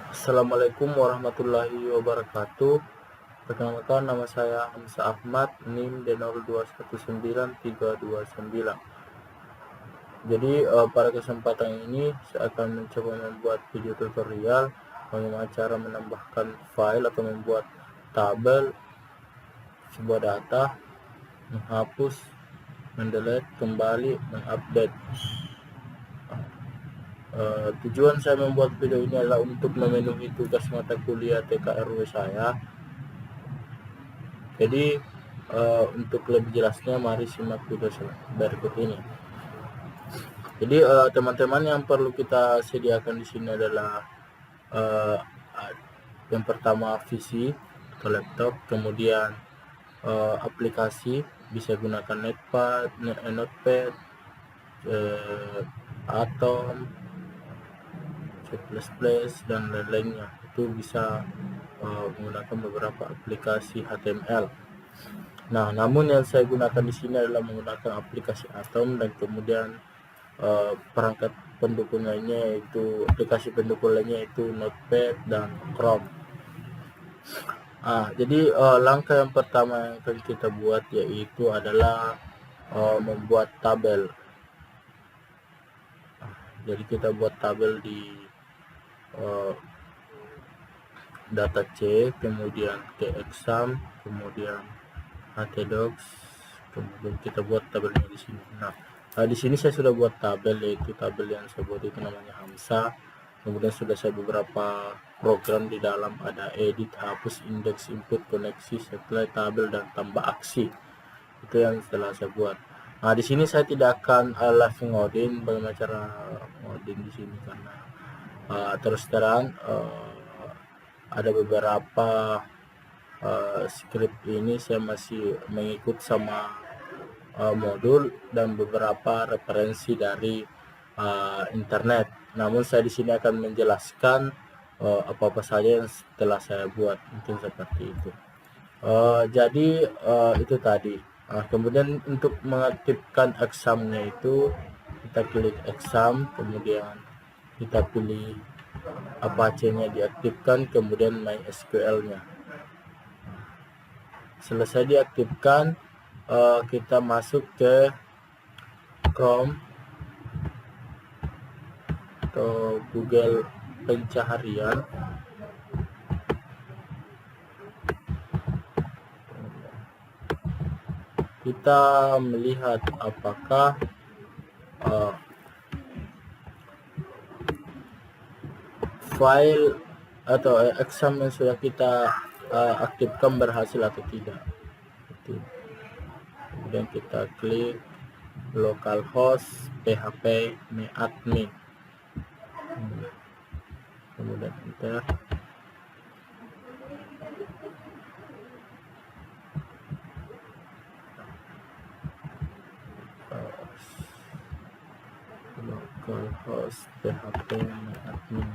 Assalamualaikum warahmatullahi wabarakatuh. Perkenalkan, nama saya Hamza Ahmad, NIM D0219329. Jadi pada kesempatan ini saya akan mencoba membuat video tutorial bagaimana cara menambahkan file atau membuat tabel sebuah data, menghapus, mendelete, kembali, mengupdate. Tujuan saya membuat video ini adalah untuk memenuhi tugas mata kuliah TKRW saya. Jadi untuk lebih jelasnya mari simak video berikut ini. Jadi teman-teman, yang perlu kita sediakan di sini adalah yang pertama PC atau laptop, kemudian aplikasi, bisa gunakan Notepad, Atom, C++, dan lain-lainnya. Itu bisa menggunakan beberapa aplikasi HTML. Nah, namun yang saya gunakan di sini adalah menggunakan aplikasi Atom, dan kemudian perangkat pendukung lainnya yaitu aplikasi pendukung lainnya yaitu Notepad dan Chrome. Jadi langkah yang pertama yang akan kita buat yaitu adalah membuat tabel. Jadi kita buat tabel di data C, kemudian ke exam, kemudian htdocs, kemudian kita buat tabelnya di sini. Nah, di sini saya sudah buat tabel, yaitu tabel yang saya buat itu namanya Hamsa. Kemudian sudah saya beberapa program di dalam, ada edit, hapus, indeks, input, koneksi, setelah tabel, dan tambah aksi. Itu yang setelah saya buat. Nah, di sini saya tidak akan live ngoding bagaimana cara ngoding di sini, karena terus terang ada beberapa script ini saya masih mengikut sama modul dan beberapa referensi dari internet. Namun saya di sini akan menjelaskan apa-apa saja yang telah saya buat, mungkin seperti itu. Jadi itu tadi. Kemudian untuk mengaktifkan examnya itu kita klik exam, kemudian kita pilih Apache-nya diaktifkan, kemudian MySQL-nya. Selesai diaktifkan, kita masuk ke Chrome atau Google pencaharian. Kita melihat apakah file atau exam yang sudah kita aktifkan berhasil atau tidak. Kemudian kita klik localhost php admin, kemudian enter. Localhost php admin.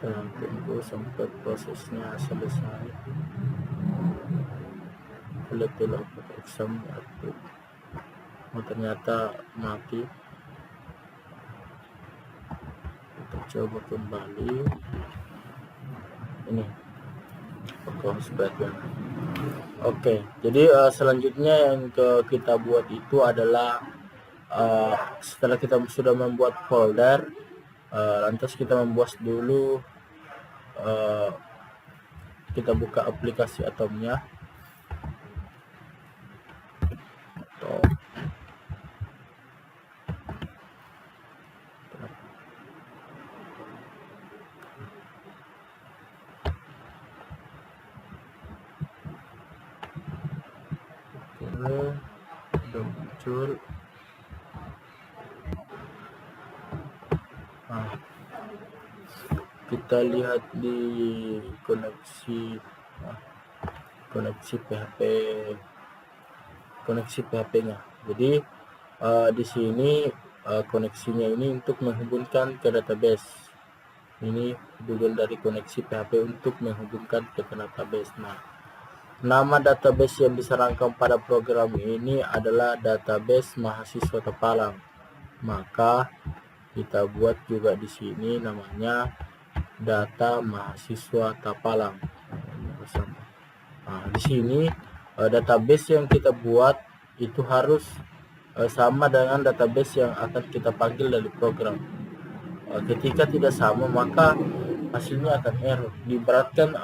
Kita tunggu sampai prosesnya selesai. Lihat dulu apakah exam aktif. Ternyata mati. Kita coba kembali. Ini Oke, jadi selanjutnya yang kita buat itu adalah setelah kita sudah membuat folder, lantas kita membuat dulu, kita buka aplikasi Atomnya. Sudah muncul. Kita lihat di koneksi PHP-nya. Jadi di sini koneksinya ini untuk menghubungkan ke database. Ini hubungan dari koneksi PHP untuk menghubungkan ke database. Nah, Nama database yang diserahkan pada program ini adalah database mahasiswa Tapalang. Maka kita buat juga di sini namanya data mahasiswa Tapalang. Nah, di sini database yang kita buat itu harus sama dengan database yang akan kita panggil dari program. Ketika tidak sama maka hasilnya akan error. Diibaratkan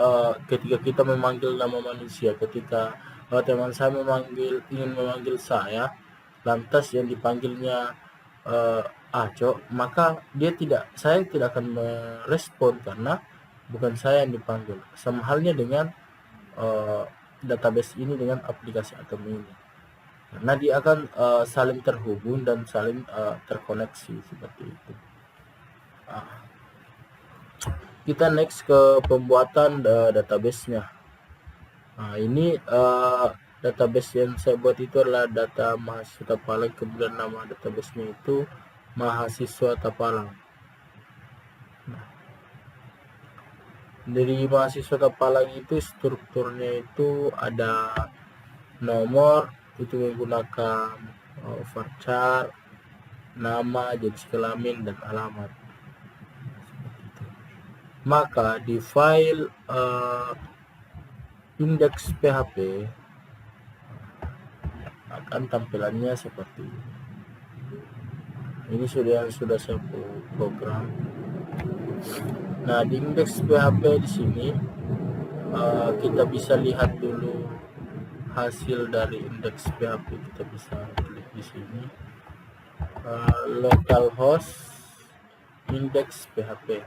ketika kita memanggil nama manusia, ketika teman saya ingin memanggil saya, lantas yang dipanggilnya Aco, maka saya tidak akan merespon karena bukan saya yang dipanggil. Sama halnya dengan database ini dengan aplikasi Atom ini, karena dia akan saling terhubung dan saling terkoneksi seperti itu. Kita next ke pembuatan database-nya. Nah, ini database yang saya buat itu adalah data mahasiswa Tapalang, kemudian nama database-nya itu mahasiswa Tapalang. Nah, dari mahasiswa Tapalang itu strukturnya itu ada nomor, itu menggunakan varchar, nama, jenis kelamin, dan alamat. Maka di file index PHP akan tampilannya seperti ini. Ini sudah saya program. Nah, di index PHP di sini kita bisa lihat dulu hasil dari index PHP. Kita bisa klik di sini, localhost index PHP.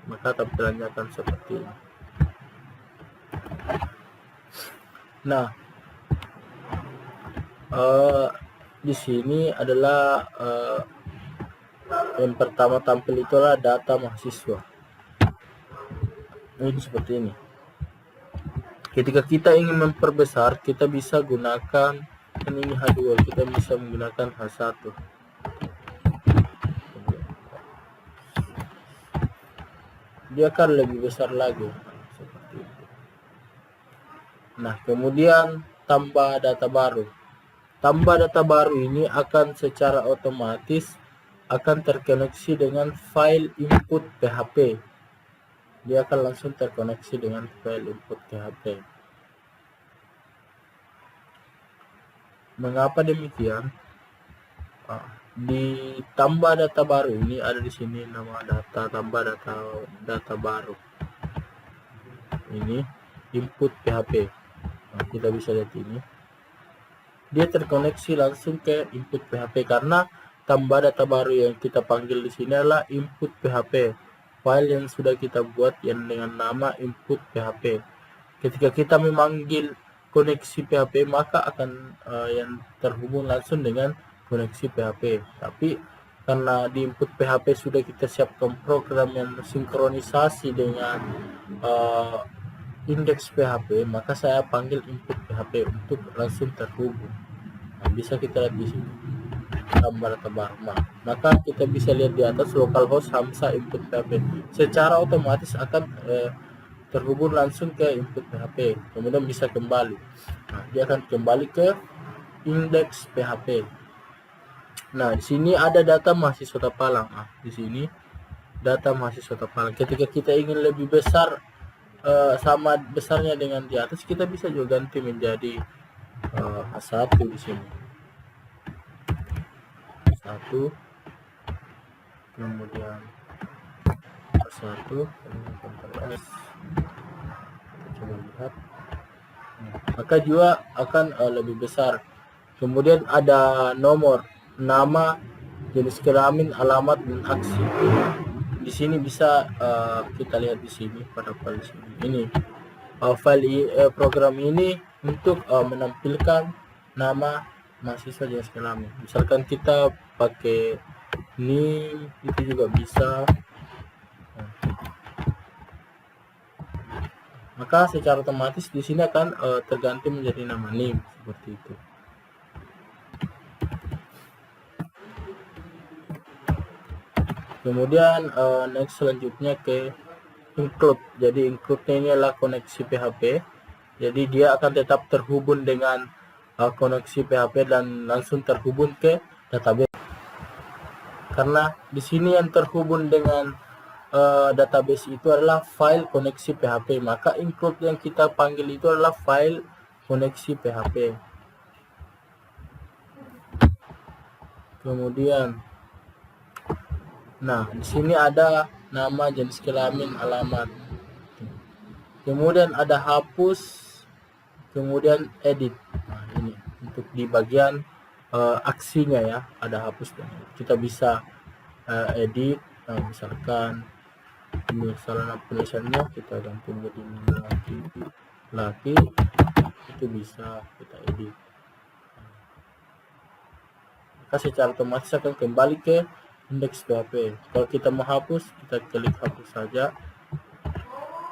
Maka tampilannya akan seperti ini. Nah, di sini adalah yang pertama tampil itu adalah data mahasiswa. Ini seperti ini. Ketika kita ingin memperbesar, kita bisa gunakan ini H2, kita bisa menggunakan H1. Dia akan lebih besar lagi seperti itu. Nah, kemudian tambah data baru. Tambah data baru ini akan secara otomatis akan terkoneksi dengan file input PHP. Dia akan langsung terkoneksi dengan file input PHP. Mengapa demikian? Di tambah data baru ini ada di sini nama data, tambah data baru. Ini input PHP. Nah, kita bisa lihat ini. Dia terkoneksi langsung ke input PHP karena tambah data baru yang kita panggil di sini adalah input PHP. File yang sudah kita buat yang dengan nama input PHP. Ketika kita memanggil koneksi PHP maka akan yang terhubung langsung dengan koneksi PHP. Tapi karena di input PHP sudah kita siapkan program yang sinkronisasi dengan indeks PHP, maka saya panggil input PHP untuk langsung terhubung. Nah, bisa kita lihat di sini tambah data baru. Maka kita bisa lihat di atas localhost Hamsa input PHP. Secara otomatis akan terhubung langsung ke input PHP, kemudian bisa kembali. Nah, dia akan kembali ke indeks PHP. Nah, di sini ada data mahasiswa Tapalang. Di sini data mahasiswa Tapalang. Ketika kita ingin lebih besar, sama besarnya dengan di atas, kita bisa juga ganti menjadi H1 di sini. H1, kemudian H1, kemudian coba lihat. Maka juga akan lebih besar. Kemudian ada nomor, nama, jenis kelamin, alamat, dan aksi. Di sini bisa kita lihat di sini pada file sini. Ini file program ini untuk menampilkan nama mahasiswa, jenis kelamin. Misalkan kita pakai NIM itu juga bisa. Maka secara otomatis di sini akan terganti menjadi nama NIM seperti itu. Kemudian next selanjutnya ke include. Jadi include-nya ini adalah koneksi PHP. Jadi dia akan tetap terhubung dengan koneksi PHP dan langsung terhubung ke database. Karena di sini yang terhubung dengan database itu adalah file koneksi PHP, maka include yang kita panggil itu adalah file koneksi PHP. Kemudian, nah di sini ada nama, jenis kelamin, alamat. Kemudian ada hapus, kemudian edit. Nah, ini untuk di bagian aksinya ya, ada hapus dan kita bisa edit. Misalkan misalnya penulisannya kita ganti menjadi laki itu bisa kita edit. Maka secara otomatis akan kembali ke indeks PHP. Kalau kita mau hapus, kita klik hapus saja,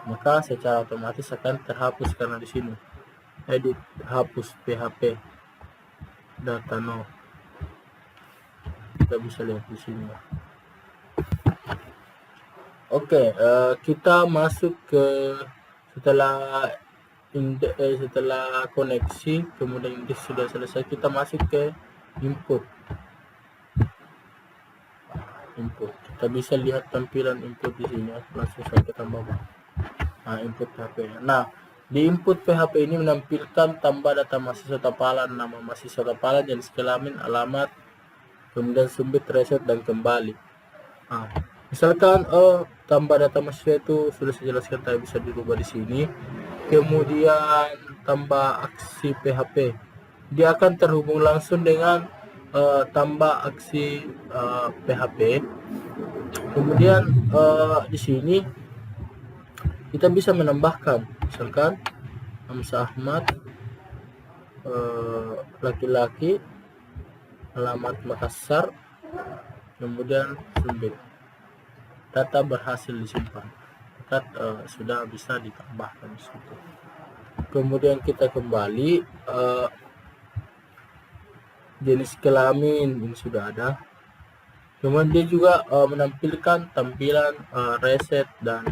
maka secara otomatis akan terhapus karena di sini edit hapus PHP data no. Kita bisa lihat di sini. Oke, kita masuk ke setelah koneksi, kemudian indeks sudah selesai, kita masuk ke input. Kita bisa lihat tampilan input di sini. Langsung saya ke tambah input PHP. Nah, di input PHP ini menampilkan tambah data mahasiswa tapalan, nama mahasiswa tapalan, jenis kelamin, alamat, kemudian submit, reset, dan kembali. Misalkan tambah data mahasiswa itu sudah saya jelaskan tadi, bisa dirubah di sini. Kemudian tambah aksi PHP, dia akan terhubung langsung dengan tambah aksi PHP. Kemudian di sini kita bisa menambahkan, misalkan Hamzah Ahmad, laki-laki, alamat Makassar, kemudian submit. Data berhasil disimpan, maka sudah bisa ditambahkan di situ. Kemudian kita kembali, jenis kelamin ini sudah ada. Kemudian dia juga menampilkan tampilan reset dan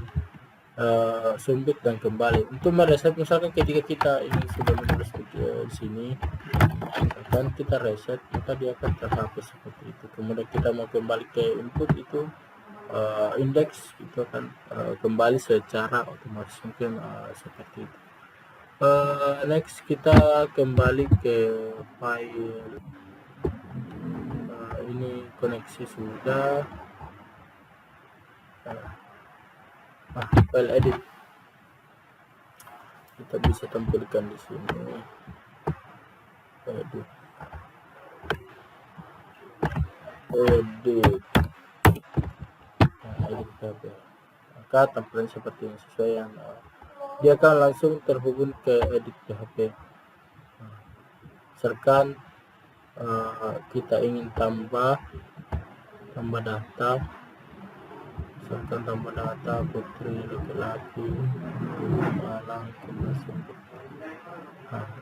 submit dan kembali. Untuk mereset, misalkan ketika kita ini sudah menulis di sini, akan kita reset, maka dia akan terhapus seperti itu. Kemudian kita mau kembali ke input itu, indeks itu akan kembali secara otomatis, mungkin seperti itu. Next kita kembali ke file. Ini koneksi sudah. File edit kita bisa tampilkan di sini. Edit. Maka tampilan seperti ini, sesuai yang dia akan langsung terhubung ke edit PHP. Misalkan kita ingin tambah data, misalkan tambah data putri, laki-laki, malang,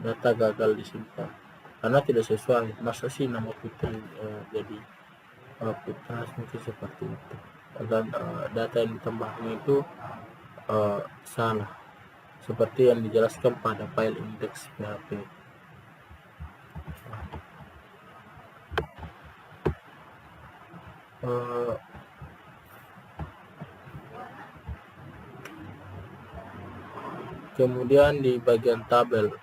data gagal disimpan karena tidak sesuai. Masa sih nama putri jadi putra, mungkin seperti itu. Dan data yang ditambahnya itu salah, seperti yang dijelaskan pada file indeks PHP. Kemudian di bagian tabel,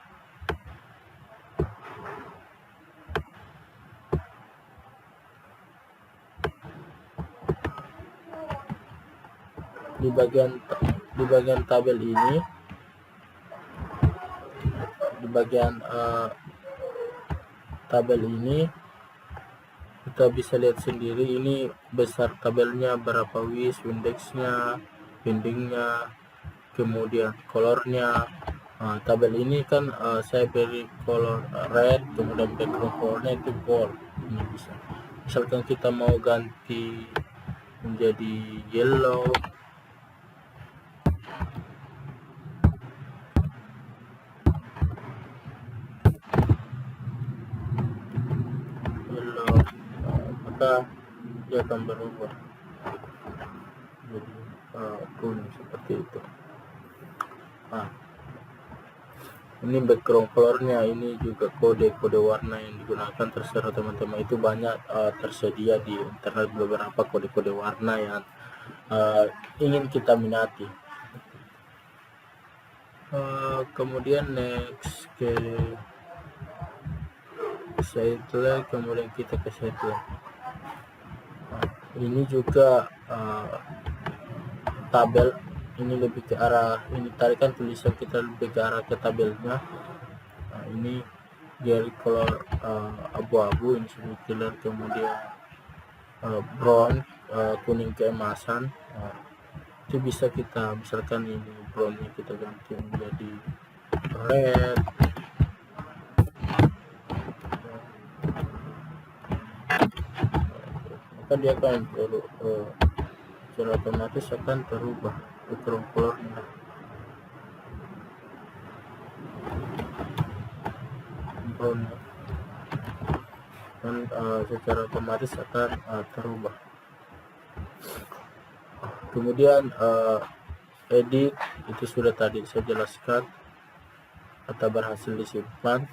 di bagian tabel ini, di bagian tabel ini kita bisa lihat sendiri, ini besar tabelnya, berapa width, indeksnya, bindingnya, kemudian colornya. Tabel ini kan saya beri color red, kemudian background colornya itu gold. Ini bisa, misalkan kita mau ganti menjadi yellow, maka dia akan berubah jadi kuning seperti itu. Ini background colornya, ini juga kode-kode warna yang digunakan, terserah teman-teman. Itu banyak tersedia di internet beberapa kode-kode warna yang ingin kita minati. Kemudian next ke setelah, kemudian kita ke setelah. Ini juga tabel, ini lebih ke arah, ini tarikan tulisan kita lebih ke arah ke tabelnya. Ini dari color abu-abu, ini sudah color, kemudian brown, kuning keemasan. Itu bisa kita, misalkan ini brownnya kita ganti menjadi red, maka dia akan secara otomatis akan terubah background colornya. Brown dan secara otomatis akan terubah. Kemudian edit itu sudah tadi saya jelaskan atau berhasil disimpan.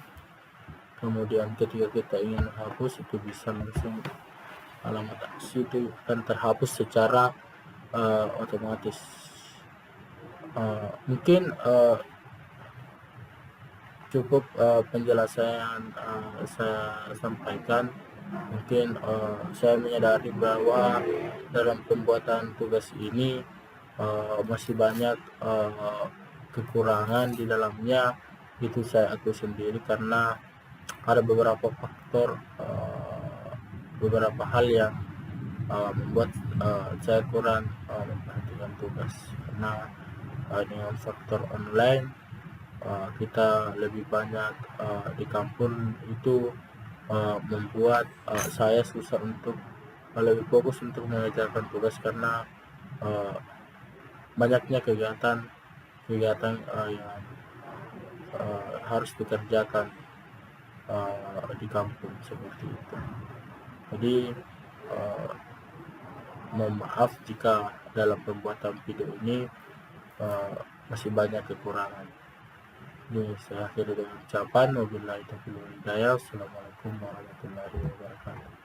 Kemudian ketika kita ingin hapus, itu bisa langsung alamat aksi itu akan terhapus secara otomatis. Mungkin cukup penjelasan saya sampaikan. Mungkin saya menyadari bahwa dalam pembuatan tugas ini masih banyak kekurangan di dalamnya. Itu saya akui sendiri karena ada beberapa faktor, beberapa hal yang membuat saya kurang memperhatikan tugas, karena dengan faktor online kita lebih banyak di kampung, itu membuat saya susah untuk lebih fokus untuk mengerjakan tugas karena banyaknya kegiatan yang harus dikerjakan di kampung seperti itu. Jadi mohon maaf jika dalam pembuatan video ini masih banyak kekurangan. Ini saya akhiri dengan ucapan wabillahi taufiq wal hidayah. Assalamualaikum warahmatullahi wabarakatuh.